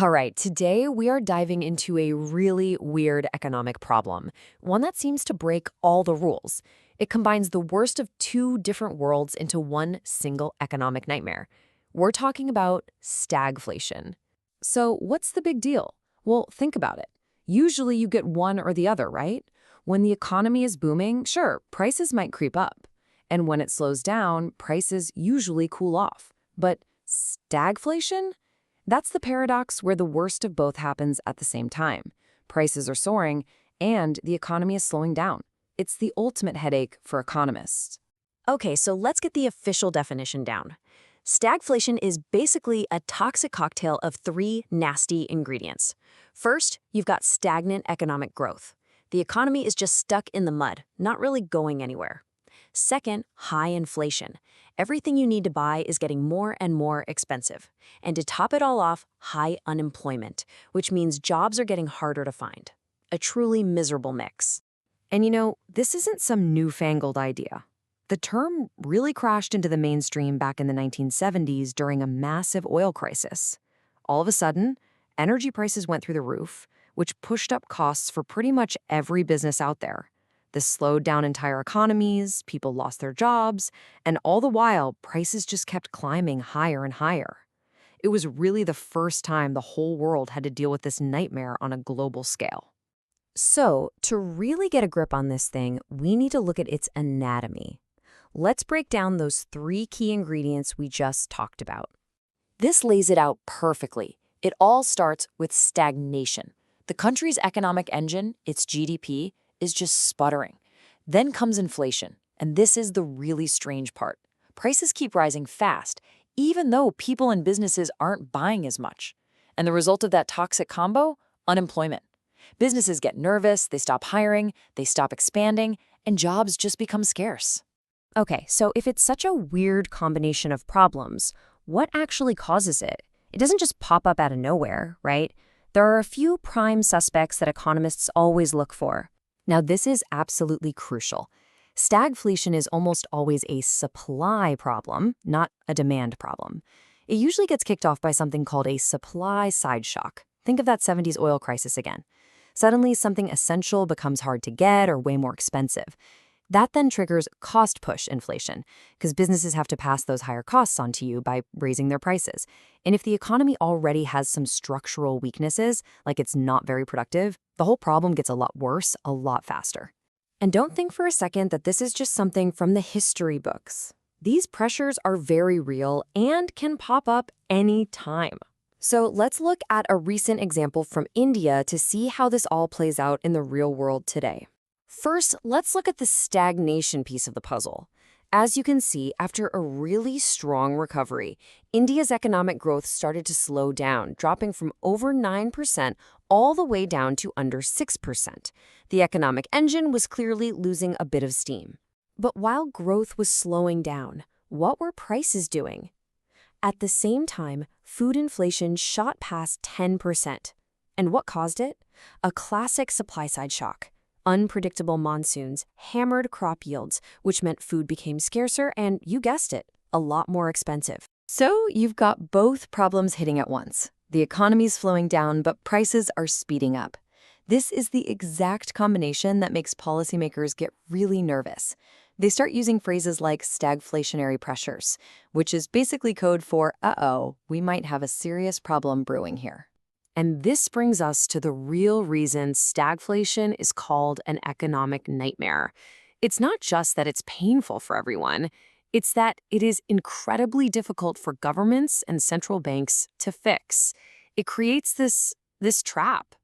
All right, today we are diving into a really weird economic problem, one that seems to break all the rules. It combines the worst of two different worlds into one single economic nightmare. We're talking about stagflation. So, what's the big deal? Well, think about it. Usually you get one or the other, right? When the economy is booming, sure, prices might creep up. And when it slows down, prices usually cool off. But stagflation? That's the paradox where the worst of both happens at the same time. Prices are soaring, and the economy is slowing down. It's the ultimate headache for economists. Okay, so let's get the official definition down. Stagflation is basically a toxic cocktail of three nasty ingredients. First, you've got stagnant economic growth. The economy is just stuck in the mud, not really going anywhere. Second, high inflation. Everything you need to buy is getting more and more expensive. And to top it all off, high unemployment, which means jobs are getting harder to find. A truly miserable mix. And this isn't some newfangled idea. The term really crashed into the mainstream back in the 1970s during a massive oil crisis. All of a sudden, energy prices went through the roof, which pushed up costs for pretty much every business out there. This slowed down entire economies, people lost their jobs, and all the while, prices just kept climbing higher and higher. It was really the first time the whole world had to deal with this nightmare on a global scale. So, to really get a grip on this thing, we need to look at its anatomy. Let's break down those three key ingredients we just talked about. This lays it out perfectly. It all starts with stagnation. The country's economic engine, its GDP, is just sputtering. Then comes inflation, and this is the really strange part. Prices keep rising fast, even though people and businesses aren't buying as much. And the result of that toxic combo? Unemployment. Businesses get nervous, they stop hiring, they stop expanding, and jobs just become scarce. Okay, so if it's such a weird combination of problems, what actually causes it? It doesn't just pop up out of nowhere, right? There are a few prime suspects that economists always look for. Now, this is absolutely crucial. Stagflation is almost always a supply problem, not a demand problem. It usually gets kicked off by something called a supply-side shock. Think of that 70s oil crisis again. Suddenly, something essential becomes hard to get or way more expensive. That then triggers cost-push inflation, because businesses have to pass those higher costs onto you by raising their prices. And if the economy already has some structural weaknesses, like it's not very productive, the whole problem gets a lot worse, a lot faster. And don't think for a second that this is just something from the history books. These pressures are very real and can pop up any time. So let's look at a recent example from India to see how this all plays out in the real world today. First, let's look at the stagnation piece of the puzzle. As you can see, after a really strong recovery, India's economic growth started to slow down, dropping from over 9% all the way down to under 6%. The economic engine was clearly losing a bit of steam. But while growth was slowing down, what were prices doing? At the same time, food inflation shot past 10%. And what caused it? A classic supply-side shock. Unpredictable monsoons hammered crop yields, which meant food became scarcer and, you guessed it, a lot more expensive. So you've got both problems hitting at once. The economy's slowing down, but prices are speeding up. This is the exact combination that makes policymakers get really nervous. They start using phrases like stagflationary pressures, which is basically code for, we might have a serious problem brewing here. And this brings us to the real reason stagflation is called an economic nightmare. It's not just that it's painful for everyone, it's that it is incredibly difficult for governments and central banks to fix. It creates this trap.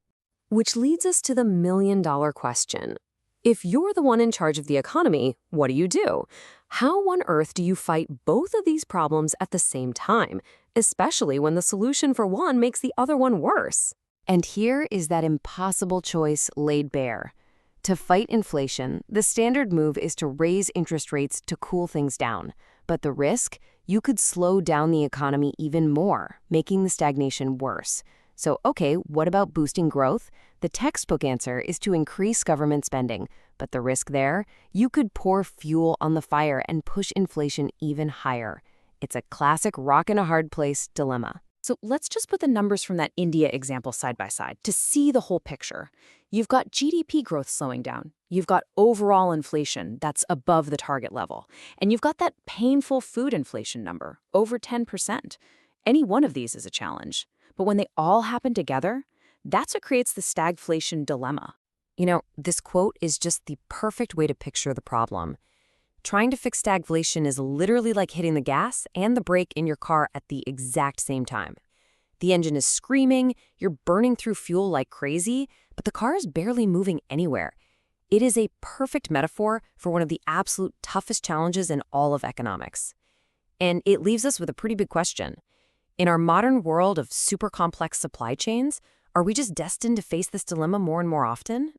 Which leads us to the million-dollar question. If you're the one in charge of the economy, what do? How on earth do you fight both of these problems at the same time, especially when the solution for one makes the other one worse? And here is that impossible choice laid bare. To fight inflation, the standard move is to raise interest rates to cool things down. But the risk? You could slow down the economy even more, making the stagnation worse. So, okay, what about boosting growth? The textbook answer is to increase government spending. But the risk there? You could pour fuel on the fire and push inflation even higher. It's a classic rock-and-a-hard-place dilemma. So let's just put the numbers from that India example side by side to see the whole picture. You've got GDP growth slowing down. You've got overall inflation that's above the target level. And you've got that painful food inflation number, over 10%. Any one of these is a challenge. But when they all happen together, that's what creates the stagflation dilemma. This quote is just the perfect way to picture the problem. Trying to fix stagflation is literally like hitting the gas and the brake in your car at the exact same time. The engine is screaming, you're burning through fuel like crazy, but the car is barely moving anywhere. It is a perfect metaphor for one of the absolute toughest challenges in all of economics. And it leaves us with a pretty big question. In our modern world of super complex supply chains, are we just destined to face this dilemma more and more often?